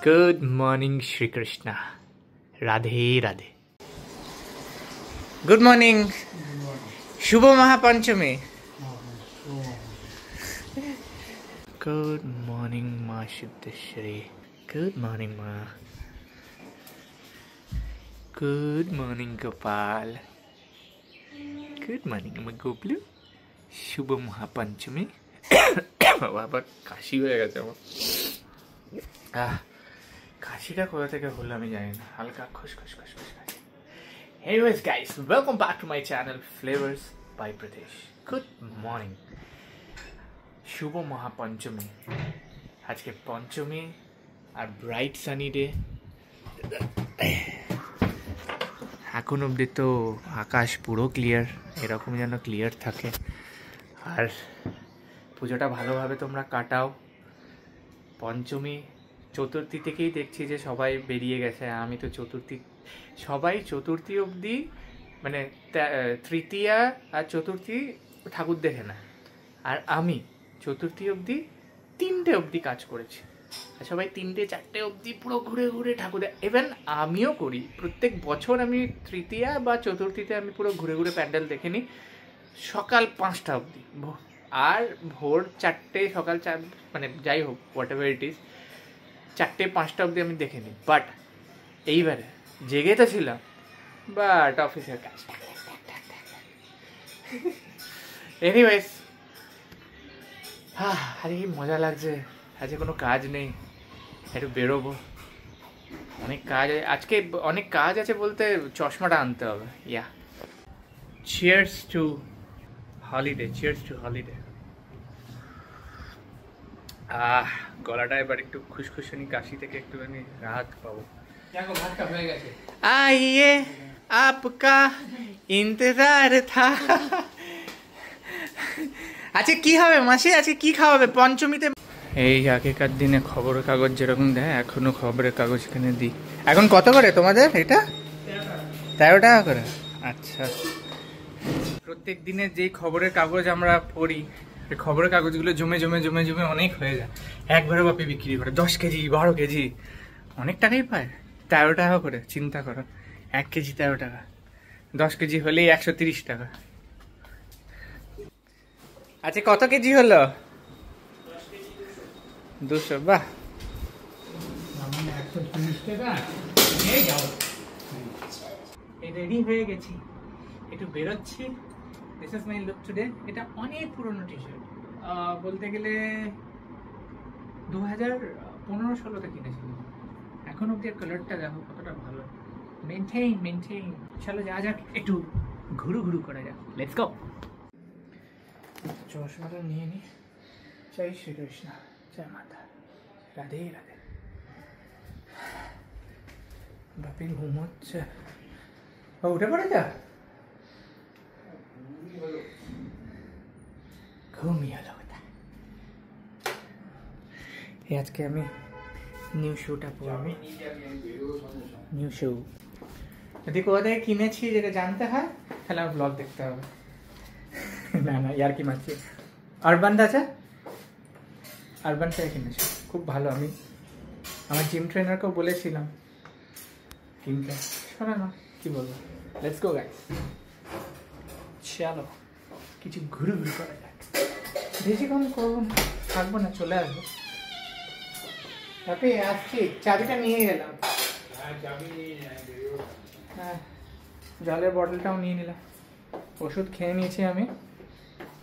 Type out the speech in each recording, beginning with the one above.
Good morning Shri Krishna, Radhe Radhe. Good morning, शुभ Mahapanchami. Good morning माँ Siddheshwari, good morning माँ, good morning Gopal, good morning माँ गोपलू। शुभ महापंचमी। বাবা কাশি হয়ে গেছে আমার। কাশিটা কোথা থেকে হলো আমি জানি না, হালকা খুশখুশ খুশখুশ কাশি। Anyways guys, welcome back to my channel Flavors by Pradesh. Good morning. শুভ মহাপঞ্চমী। আজকে পঞ্চমী আর ব্রাইট সানি ডে। এখন অবধি তো আকাশ পুরো ক্লিয়ার, এরকম যেন ক্লিয়ার থাকে। আর পুজোটা ভালোভাবে তোমরা কাটাও। পঞ্চমী চতুর্থী থেকেই দেখছি যে সবাই বেরিয়ে গেছে। আমি তো সবাই চতুর্থী অবধি, মানে তৃতীয়া আর চতুর্থী ঠাকুর দেখে না, আর আমি চতুর্থী অবধি 3টে অবধি কাজ করেছি। আর সবাই 3টে 4টে অবধি পুরো ঘুরে ঘুরে ঠাকুর দেখে। ইভেন আমিও করি, প্রত্যেক বছর আমি তৃতীয়া বা চতুর্থীতে আমি পুরো ঘুরে ঘুরে প্যান্ডেল দেখে নিই সকাল 5টা অবধি। আর ভোর 4টে, সকাল 4, মানে যাই হোক হোয়াট এভার ইট ইজ, 4টে 5টা অবধি আমি দেখে নিই। বাট এইবারে জেগে তো ছিলাম, বাট অফিসের কাজ। এনিওয়েজ, আরে কি মজা লাগছে। আজকে কোনো কাজ নেই, একটু বেরোবো। অনেক কাজ আজকে, অনেক কাজ আছে বলতে চশমাটা আনতে হবে। Yeah, cheers to holiday, cheers to holiday. গলাটা এবার একটু খুশখুশানি, কাশি থেকে একটুখানি রাহত পাবো। আইয়ে আপকা ইন্তজার থা। আচ্ছা কি হবে মাসি, আজকে কি খাওয়াবে পঞ্চমীতে? এই আগেকার দিনে খবরের কাগজ যেরকম দেয়, এখনো খবরের কাগজ এখানে দিই। এখন কত করে তোমাদের এটা? 13 টাকা করে। আচ্ছা, প্রত্যেক দিনের যেই খবরের কাগজ আমরা পড়ি, এই খবরের কাগজগুলো জমে জমে জমে জমে অনেক হয়ে যায়। একবারে বাপি বিক্রি করে 10 কেজি 12 কেজি, অনেক টাকাই পায়। 13 টাকা করে, চিন্তা করো, 1 কেজি 13 টাকা, 10 কেজি হলেই 130 টাকা। আচ্ছা কত কেজি হলো? 200। বাহ, রেডি হয়ে গেছি, একটু বেরোচ্ছি। This is my look today. এটা অনেক পুরনো টি শার্ট, বলতে গেলে 2015-16তে কিনেছিলাম। এখন অব্দি কালারটা দেখো কতটা ভালো, মেনটেইন। চলো যা যাক, একটু ঘুরু ঘুরু করা যাক। Let's go. চশমাটা নিয়ে নি। জয় শ্রীকৃষ্ণ, জয় মাতা, রাধে রাধে। বাপি ঘুমোচ্ছে, উঠে পড়ে যা, ঘুমিয়ে হলো কথা। আজকে আমি নিউ শুটা পরবো, নিউ শু। যদি কোথা থেকে কিনেছি যেটা জানতে হয় তাহলে আমার ব্লগ দেখতে হবে। না না, ইয়ার কি মারছি। আরবান আছে, আরবান থেকে কিনেছি, খুব ভালো। আমি আমার জিম ট্রেনারকেও বলেছিলাম কিনতে, শোনা না, কি বলবো। লেটস গো গাইস, চলো কিছু ঘুরে ঘুরে করা যাক। বেশিক্ষণ করবো না, থাকবো না, চলে আসবো। আপনি আসছি, চাবিটা নিয়ে গেলাম। হ্যাঁ, জলের বটলটাও নিয়ে নিলাম, ওষুধ খেয়ে নিয়েছি আমি।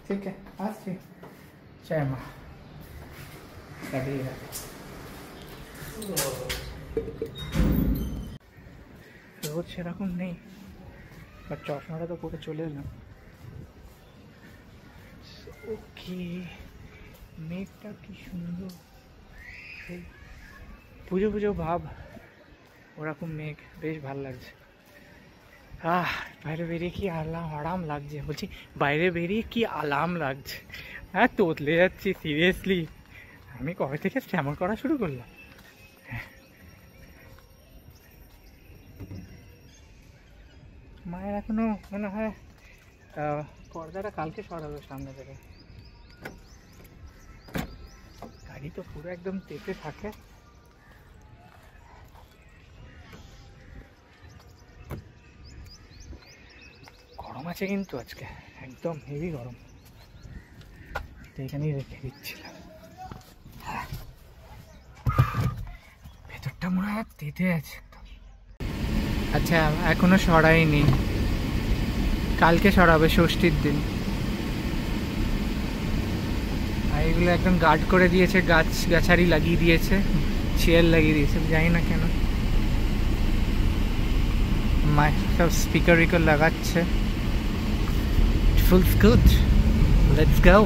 ঠিক আছে, আসছি। জয় মা, রাধে রাধে। রোদ সেরকম নেই, বাট চশমাটা তো পরে চলে এলাম। ওকে, মেঘটা কি সুন্দর, পুজো পুজো ভাব, ওরকম মেঘ, বেশ ভালো লাগছে। বাইরে বেরিয়ে কি আরাম লাগছে, বলছি বাইরে বেরিয়ে কি আরাম লাগছে। হ্যাঁ, তোতলে যাচ্ছি সিরিয়াসলি। আমি কবে থেকে স্ট্যামার করা শুরু করলাম। মায়ের এখনো মনে হয় পর্দাটা কালকে সরাবে সামনে থেকে। গাড়ি তো পুরো একদম তেতে থাকে। লাগছে কিন্তু আজকে একদম হেভি গরম। এখানেই রেখে দিচ্ছিলাম। ভেতরটা মনে হয় তেতে আছে। আচ্ছা এখনো সরাইনি, কালকে সরাবে ষষ্ঠীর দিন। আর এগুলো একদম গার্ড করে দিয়েছে, গাছারি লাগিয়ে দিয়েছে, চেয়ার লাগিয়ে দিয়েছে, জানি না কেন। সব স্পিকার উইকার লাগাচ্ছে। ফুল গুড, লেটস গো।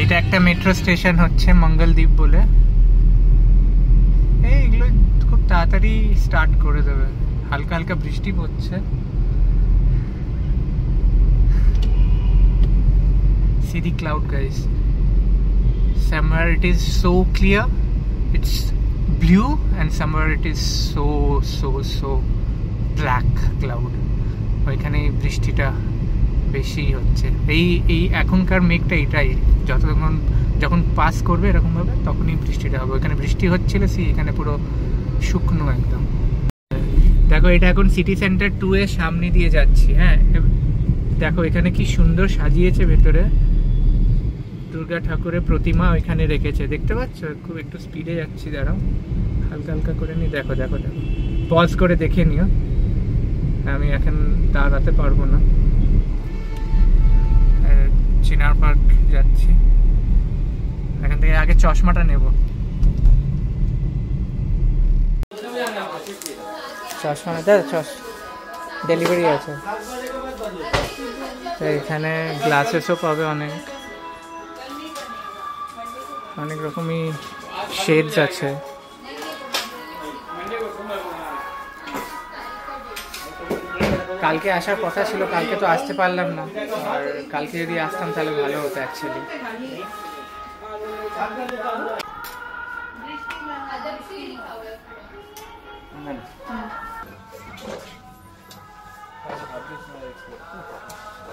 এটা একটা মেট্রো স্টেশন হচ্ছে মঙ্গলদ্বীপ বলে। এইগুলো খুব তাড়াতাড়ি স্টার্ট করে দেবে। হালকা হালকা বৃষ্টি পড়ছে। See the cloud, guys. Somewhere it is so clear, it's blue, and somewhere it is so black cloud. ওইখানে বৃষ্টিটা বেশি হচ্ছে। এই এখনকার মেঘটা এটাই, যখন পাস করবে এরকম ভাবে তখনই বৃষ্টিটা হবে। ওইখানে বৃষ্টি হচ্ছিল, এখানে পুরো শুকনো একদম। দেখো এটা এখন সিটি সেন্টার 2 এর সামনে দিয়ে যাচ্ছি। হ্যাঁ দেখো এখানে কি সুন্দর সাজিয়েছে, ভেতরে দুর্গা ঠাকুরের প্রতিমা ওইখানে রেখেছে, দেখতে পাচ্ছ? খুব একটু স্পিডে যাচ্ছি, দাঁড়াও হালকা হালকা করে নি। দেখো দেখো দেখো, পজ করে দেখে নিও, আমি এখন দাঁড়াতে পারবো না। চিনার পার্ক যাচ্ছি, এখান থেকে আগে চশমাটা নেব। চশমা ডেলিভারি আছে এখানে, গ্লাসেসও পাবে, অনেক রকমই শেডস আছে। কালকে আসার কথা ছিল, কালকে তো আসতে পারলাম না। আর কালকে যদি আসতাম তাহলে ভালো হতো অ্যাকচুয়ালি।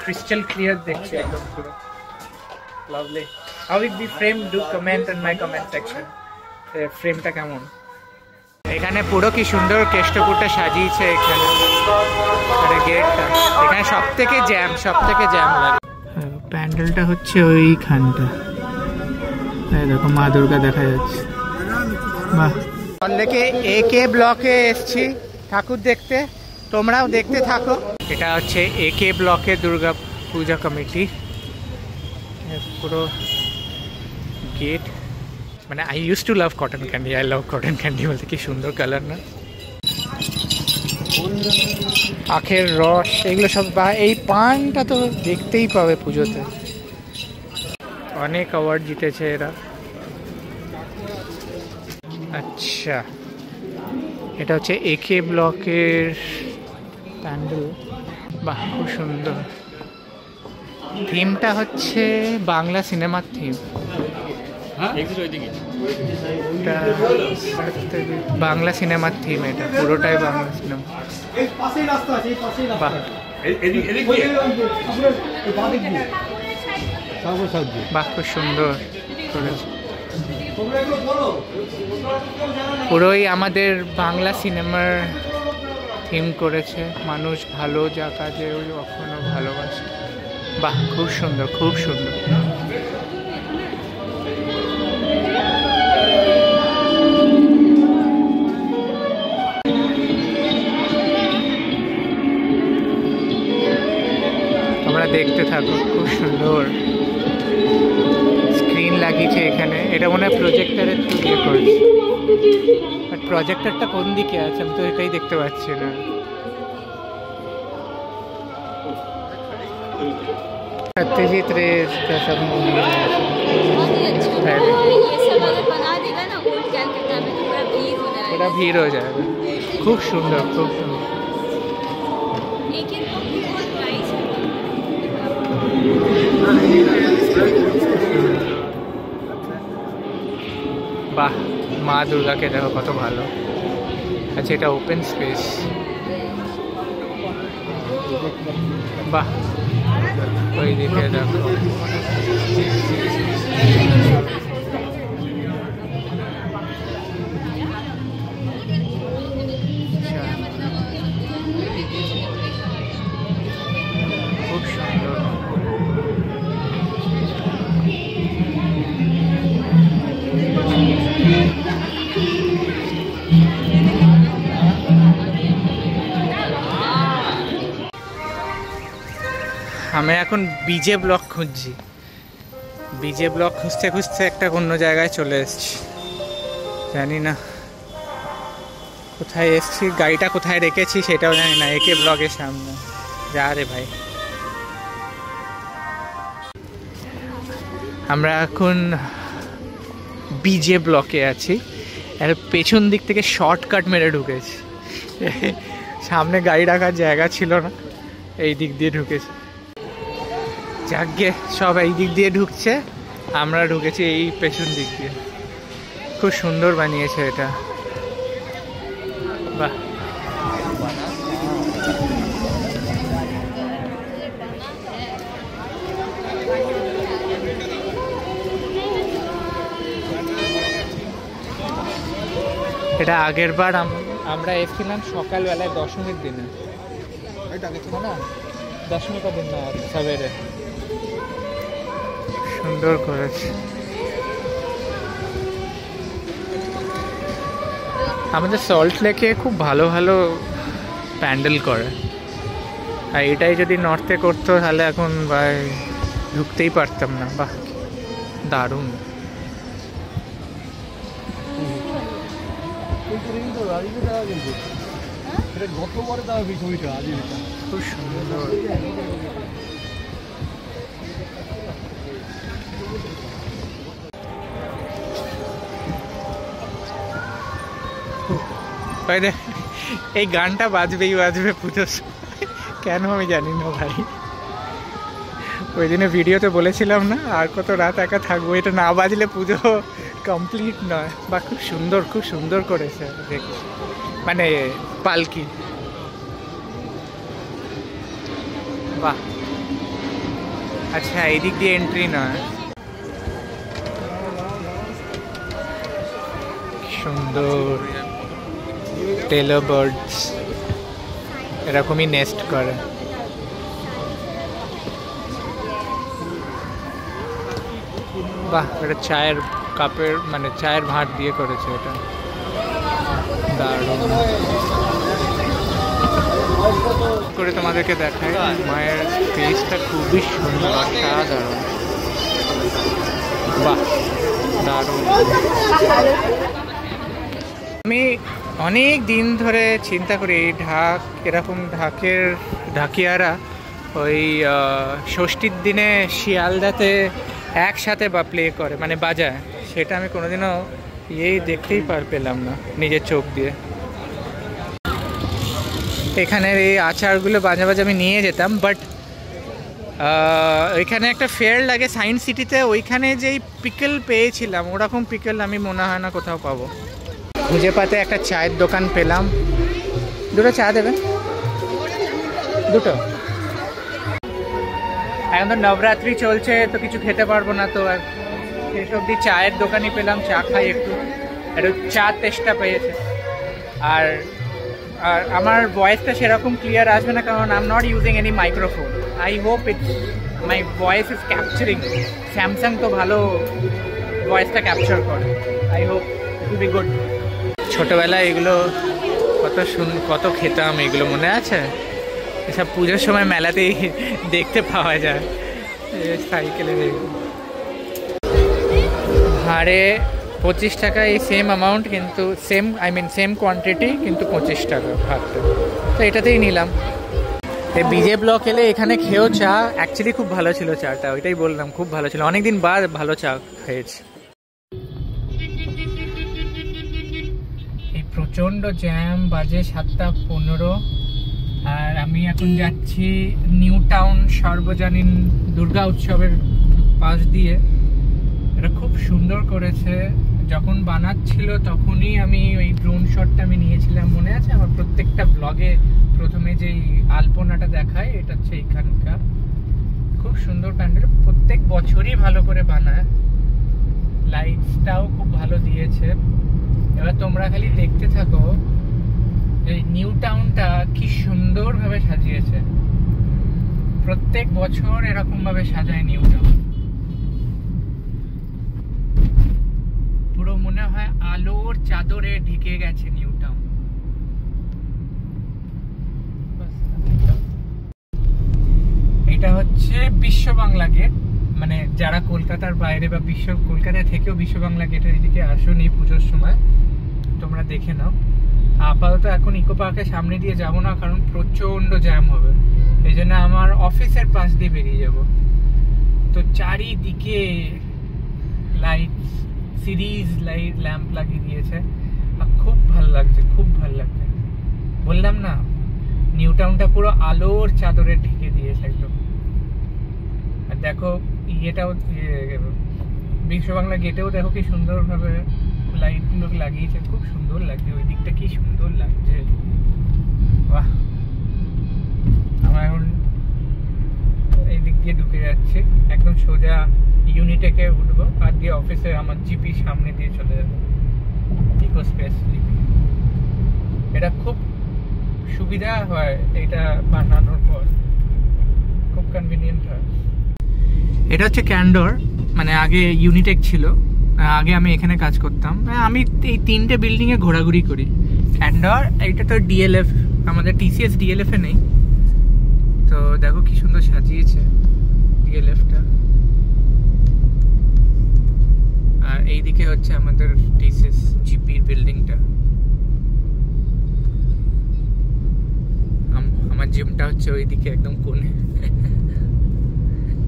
ক্রিস্টাল ক্লিয়ার দেখছি একদম পুরো। Lovely. How is the frame? Do comment in my comment section. ফ্রেমটা কেমন? এখানে পুরো কি সুন্দর কেষ্টপুরটা সাজিয়েছে এখানে। আরে গেটটা এখানে সব থেকে জ্যাম লাগে। প্যান্ডেলটা হচ্ছে ওইখানটা, দেখো মা দুর্গা দেখা যাচ্ছে। বাহ, সল্লেকে একে ব্লকে এসছি ঠাকুর দেখতে, তোমরাও দেখতে থাকো। এটা হচ্ছে একে ব্লকে দুর্গা পূজা কমিটি পুরো গেট। মানে I use to love cotton candy, I love cotton candy বলতে কি সুন্দর কালার না। আখের রস এগুলো সব, বা এই পানটা তো দেখতেই পাবে পুজোতে। অনেক অ্যাওয়ার্ড জিতেছে এরা। আচ্ছা এটা হচ্ছে একে ব্লকের প্যান্ডেল। বাহ খুব সুন্দর। থিমটা হচ্ছে বাংলা সিনেমার থিম। বাংলা সিনেমার থিম, এটা পুরোটাই বাংলা সিনেমা। বাহ খুব সুন্দর করেছে, পুরোই আমাদের বাংলা সিনেমার থিম করেছে। মানুষ ভালো যা কাজে ওই কখনো ভালোবাসে। বাহ খুব সুন্দর, খুব সুন্দর। তোমরা দেখতে থাকো, খুব সুন্দর স্ক্রিন লাগিয়েছে এখানে। এটা মনে হয় প্রজেক্টরের থ্রু দিয়ে করেছে, বাট প্রজেক্টরটা কোন দিকে আছে আমি তো এটাই দেখতে পাচ্ছি না। सत्यजीत रे का सब मूवी है, थोड़ा भीड़ हो जाएगा। खूब सुंदर, खूब सुंदर। বাহ মা দুর্গাকে দেখো কত ভালো। আচ্ছা এটা ওপেন স্পেস। বাহ ওই দিকে দেখো, আমি এখন বিজে ব্লক খুঁজছি, বিজে ব্লক খুঁজতে খুঁজতে একটা অন্য জায়গায় চলে এসেছি, জানি না কোথায় এসেছি, গাড়িটা কোথায় রেখেছি সেটাও জানি না। একে ব্লকের সামনে যা রে ভাই। আমরা এখন বিজে ব্লকে আছি, আর পেছন দিক থেকে শর্টকাট মেরে ঢুকেছি, সামনে গাড়ি রাখার জায়গা ছিল না, এই দিক দিয়ে ঢুকেছি। যাকে সব এই দিক দিয়ে ঢুকছে, আমরা ঢুকেছি এই পেছন দিক দিয়ে। খুব সুন্দর বানিয়েছে এটা, বাহ। এটা আগের বার আমরা এসেছিলাম সকালবেলায় দশমীর দিনে, না দশমীর দিন না, সবেরে। সুন্দর করেছে। আমাদের সল্ট লেকে খুব ভালো ভালো প্যান্ডেল করে, আর এটাই যদি নর্থে করতো তাহলে এখন ভাই ঢুকতেই পারতাম না। বাহ দারুণ। খুব সুন্দর। এই গানটা বাজবেই বাজবে পুজোর সময়, কেন আমি জানি না ভাই। ওই দিনে ভিডিওতে বলেছিলাম না আর কত রাত একা থাকবো, এটা না বাজলে পুজো কমপ্লিট নয়। বা খুব সুন্দর, খুব সুন্দর করেছে দেখি, মানে পালকি। বাহ, আচ্ছা এই দিক দিয়ে এন্ট্রি নয়। সুন্দর টেলো বার্ডস এরকমই নেস্ট করে। বাহ, এটা চায়ের কাপের মানে চায়ের ভাঁট দিয়ে করেছে, এটা দারুণ করে তোমাদেরকে দেখায়। মায়ের ফেসটা খুবই সুন্দর, অসাধারণ। বাহ দারুণ। আমি অনেক দিন ধরে চিন্তা করি ঢাক এরকম ঢাকিয়ারা ওই ষষ্ঠীর দিনে শিয়ালদাতে একসাথে বা প্লে করে মানে বাজায়, সেটা আমি কোনোদিনও দেখতেই পেলাম না নিজের চোখ দিয়ে। এখানের এই আচারগুলো বাজে বাজে আমি নিয়ে যেতাম, বাট ওইখানে একটা ফেয়ার লাগে সায়েন্স সিটিতে, ওইখানে যেই পিকেল পেয়েছিলাম ওরকম পিকেল আমি মনে হয় না কোথাও পাবো। খুঁজে পাতে একটা চায়ের দোকান পেলাম। দুটো চা দেবেন? দুটো। এখন তো নবরাত্রি চলছে, তো কিছু খেতে পারবো না, তো শেষ অবধি চায়ের দোকানই পেলাম, চা খাই একটু চা তেষ্টা পেয়েছে। আর আমার ভয়েসটা সেরকম ক্লিয়ার আসবে না, কারণ I am not using any microphone. I hope my voice is capturing. Samsung তো ভালো ভয়েসটা ক্যাপচার করে, I hope it will be good. ছোটোবেলায় এগুলো কত খেতাম, এগুলো মনে আছে? এসব পুজোর সময় মেলাতেই দেখতে পাওয়া যায়, সাইকেলে। হারে 25 টাকা, এই সেম অ্যামাউন্ট কিন্তু সেম কোয়ান্টিটি কিন্তু 25 টাকা ভাগটা, তো এটাতেই নিলাম। এই বিজে ব্লক এলে এখানে খেয়েও চা অ্যাকচুয়ালি খুব ভালো ছিল, চাটা ওইটাই বললাম, খুব ভালো ছিল। অনেকদিন বাদ ভালো চা খেয়েছি। এই প্রচণ্ড জ্যাম, বাজে 7:15, আর আমি এখন যাচ্ছি নিউ টাউন সার্বজনীন দুর্গা উৎসবের পাশ দিয়ে। এটা খুব সুন্দর করেছে। যখন বানাচ্ছিল তখনই আমি ওই ড্রোন শটটা আমি নিয়েছিলাম, মনে আছে আমার প্রত্যেকটা ব্লগে প্রথমে যেই আলপনাটা দেখায়, এটা হচ্ছে এইখানকার। খুব সুন্দর প্যান্ডেল, প্রত্যেক বছরই ভালো করে বানায়, লাইটসটাও খুব ভালো দিয়েছে। এবার তোমরা খালি দেখতে থাকো এই নিউ টাউনটা কি সুন্দরভাবে সাজিয়েছে। প্রত্যেক বছর এরকম ভাবে সাজায় নিউ টাউন, পুরো মনে হয় আলোর চাদরে ঢেকে গেছে নিউ টাউন। এটা হচ্ছে বিশ্ব বাংলা গেট, মানে যারা কলকাতার বাইরে বা কলকাতায় থেকেও বিশ্ব বাংলা গেটের এদিকে আসুনি পুজোর সময়, তোমরা দেখে নাও। আপাতত এখন ইকো পার্কের সামনে দিয়ে যাব না, কারণ প্রচন্ড জ্যাম হবে। এই জন্য আমার অফিসের পাশ দিয়ে বেরিয়ে যাব। তো চারিদিকে লাইট, সিরিজ লাইট ল্যাম্প লাগিয়ে দিয়েছে, আর খুব ভালো লাগছে, খুব ভালো লাগছে। বললাম না, নিউ টাউনটা পুরো আলোর চাদরে ঢেকে দিয়েছে একদম। আর দেখো ইয়েটাও, বিশ্ব বাংলা গেটেও দেখো কি সুন্দরভাবে লাইট গুলো লাগিয়েছে, খুব সুন্দর লাগছে। ওই দিকটা কি সুন্দর লাগছে, বাহ। আমরা এখন এই দিক দিয়ে ঢুকে যাচ্ছি, একদম সোজা ইউনিটেকে উঠবো, আর দিয়ে অফিসে আমার জিপি সামনে দিয়ে চলে যাবো, ইকো স্পেস জিপি। এটা খুব সুবিধা হয়, এটা বানানোর পর খুব কনভিনিয়েন্ট হয়। এটা হচ্ছে ক্যান্ডর, মানে আগে ইউনিটেক ছিল, আগে আমি এখানে কাজ করতাম। আমি এই 3টে বিল্ডিংয়ে ঘোরাঘুরি করি। ক্যান্ডর, এইটা তো ডিএলএফ, আমাদের টিসিএস ডিএলএফ এ নেই। তো দেখো কি সুন্দর সাজিয়েছে ডিএলএফটা। আর এইদিকে হচ্ছে আমাদের টিসিএস জিপির বিল্ডিংটা। আমার জিমটা হচ্ছে ওইদিকে একদম কোণে।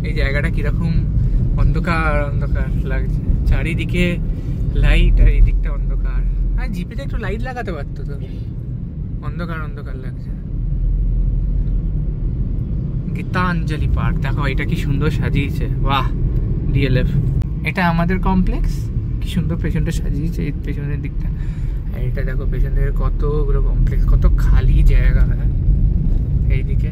এই জায়গাটা কিরকম অন্ধকার অন্ধকার লাগছে, চারিদিকে লাইট আর এই দিকটা অন্ধকার। আর জিপিতে একটু লাইট লাগাতে পারতো তো, অন্ধকার অন্ধকার লাগছে। গীতাঞ্জলি পার্ক দেখো, এটা কি সুন্দর সাজিয়েছে, বাহ ডিএলএফ। এটা আমাদের কমপ্লেক্স, কি সুন্দর পেছনটা সাজিয়েছে, এই পেছনের দিকটা। আর এটা দেখো পেছন দিকে কতগুলো কমপ্লেক্স, কত খালি জায়গা। হ্যাঁ এইদিকে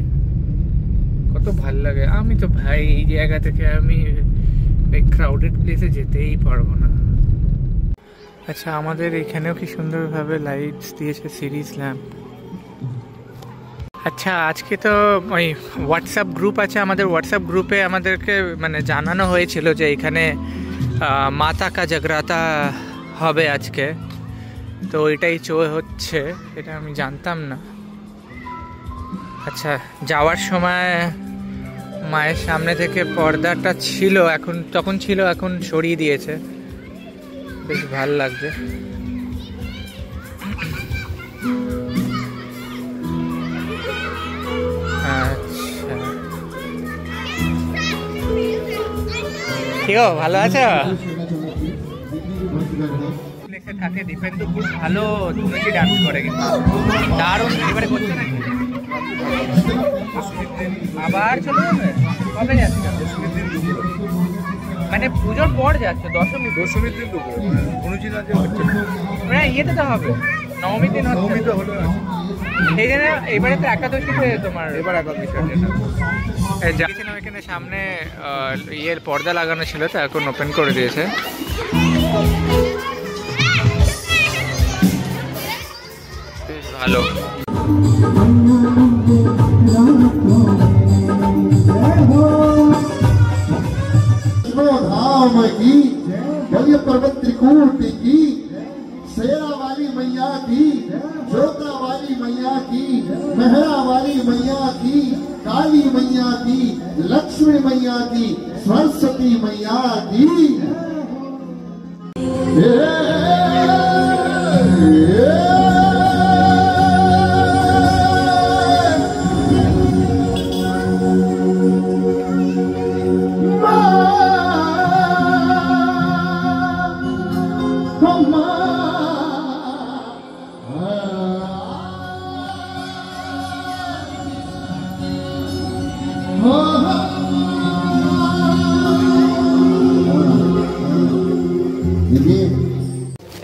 কত ভাল লাগে। আমি তো ভাই এই জায়গা থেকে আমি এই ক্রাউডেড প্লেসে যেতেই পারবো না। আচ্ছা, আমাদের এখানেও কি সুন্দরভাবে লাইটস দিয়েছে, সিরিজ ল্যাম্প। আচ্ছা, আজকে তো ওই হোয়াটসঅ্যাপ গ্রুপ আছে আমাদের, হোয়াটসঅ্যাপ গ্রুপে আমাদেরকে মানে জানানো হয়েছিল যে এখানে মাতা কা জাগরাতা হবে আজকে। তো ওইটাই হচ্ছে, এটা আমি জানতাম না। আচ্ছা, যাওয়ার সময় মায়ের সামনে থেকে পর্দাটা ছিল, এখন তখন ছিল, এখন সরিয়ে দিয়েছে, বেশ ভালো লাগছে। আচ্ছা, ঠিক আছে, ভালো আছো? থাকে দীপেন্দু খুব ভালো ধুনুচি ডান্স করে, কিন্তু দারুণ। এবারে করছে নাকি? আবার চলে যাবে? কবে যাচ্ছে? মানে পুজোর পর যাচ্ছে, দশমীর দিন মানে ইয়েতে তো হবে, নবমীর দিন হচ্ছে। সেই জন্য এবারে তো একাদশীতে তোমার, এবার একাদশী যাচ্ছিলাম। এখানে সামনে ইয়ের পর্দা লাগানো ছিল, তো এখন ওপেন করে দিয়েছে। বেশ ভালো। धाम की बलि पर्वत त्रिकूट की, शेरा वाली मैया की, जोता वाली मैया की, मेहरा वाली मैया की, काली मैया की, लक्ष्मी मैया की, सरस्वती मैया की।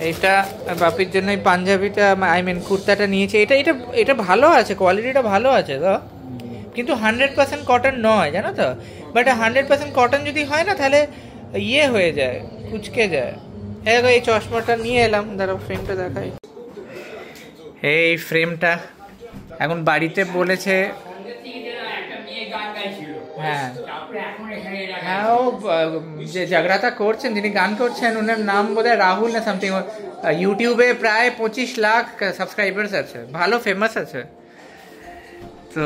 এইটা বাপির জন্য এই পাঞ্জাবিটা, আই মিন কুর্তাটা নিয়েছি। এটা এটা এটা ভালো আছে, কোয়ালিটিটা ভালো আছে তো, কিন্তু 100% কটন নয়, জানো তো। বাট 100% কটন যদি হয় না, তাহলে ইয়ে হয়ে যায়, কুচকে যায়। এই চশমাটা নিয়ে এলাম, দাঁড়াও ফ্রেমটা দেখাই। এই ফ্রেমটা এখন বাড়িতে বলেছে, হ্যাঁ হ্যাঁ, ও যে জাগরাতা করছেন, যিনি গান করছেন, ওনার নাম বোধহয় রাহুল না সামথিং। ইউটিউবে প্রায় 25 লাখ সাবস্ক্রাইবার্স আছে, ভালো ফেমাস আছে। তো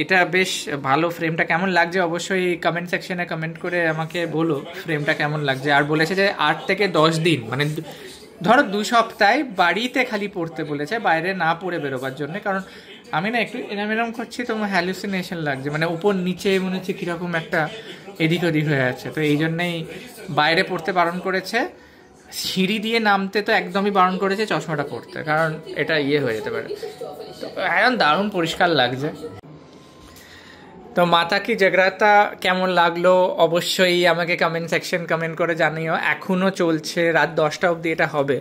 এটা বেশ ভালো। ফ্রেমটা কেমন লাগছে অবশ্যই কমেন্ট সেকশনে কমেন্ট করে আমাকে বলো ফ্রেমটা কেমন লাগছে। আর বলেছে যে 8 থেকে 10 দিন, মানে ধরো 2 সপ্তাহ বাড়িতে খালি পড়তে বলেছে, বাইরে না পড়ে বেরোবার জন্য। কারণ আমি না একটু এরম করছি, তো আমার হ্যালুসিনেশন লাগছে, মানে উপর নিচে মনে হচ্ছে কীরকম একটা এদিক ওদিক হয়ে আছে। তো এই জন্যেই বাইরে পড়তে বারণ করেছে, সিঁড়ি দিয়ে নামতে তো একদমই বারণ করেছে চশমাটা পড়তে, কারণ এটা হয়ে যেতে পারে। তো এখন দারুণ পরিষ্কার লাগছে। তো মাতা কি জাগরাতা কেমন লাগলো অবশ্যই আমাকে কমেন্ট করে জানিও। এখনও চলছে, রাত 10টা অবধি এটা হবে।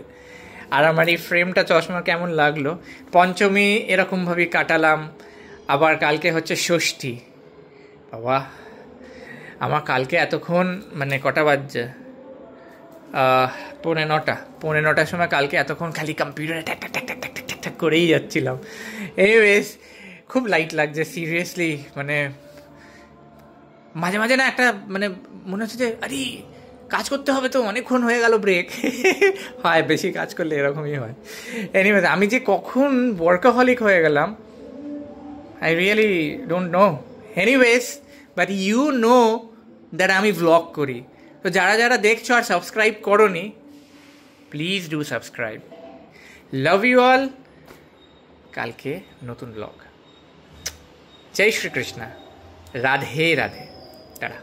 আর আমার এই ফ্রেমটা চশমা কেমন লাগলো। পঞ্চমী এরকমভাবেই কাটালাম। আবার কালকে হচ্ছে ষষ্ঠী। বাবা, আমার কালকে এতক্ষণ, মানে কটা বাজছে, 9:45 সময় কালকে এতক্ষণ খালি কম্পিউটারে ঠ্যাক ঠ্যাক ঠ্যাক ঠ্যাক ঠ্যাক ঠ্যাক ঠ্যাক করেই যাচ্ছিলাম। এনিওয়েজ খুব লাইট লাগছে সিরিয়াসলি। মানে মাঝে মাঝে না একটা মানে মনে হচ্ছে যে আরে কাজ করতে হবে, তো অনেকক্ষণ হয়ে গেল ব্রেক। হয়, বেশি কাজ করলে এরকমই হয়। এনিওয়েজ আমি যে কখন ওয়ার্কাহলিক হয়ে গেলাম, I really don't know. Anyways but you know that আমি ভ্লগ করি। তো যারা যারা দেখছো আর সাবস্ক্রাইব করোনি, please do subscribe. Love you all. কালকে নতুন ব্লগ। জয় শ্রীকৃষ্ণ। রাধে রাধে। টাটা।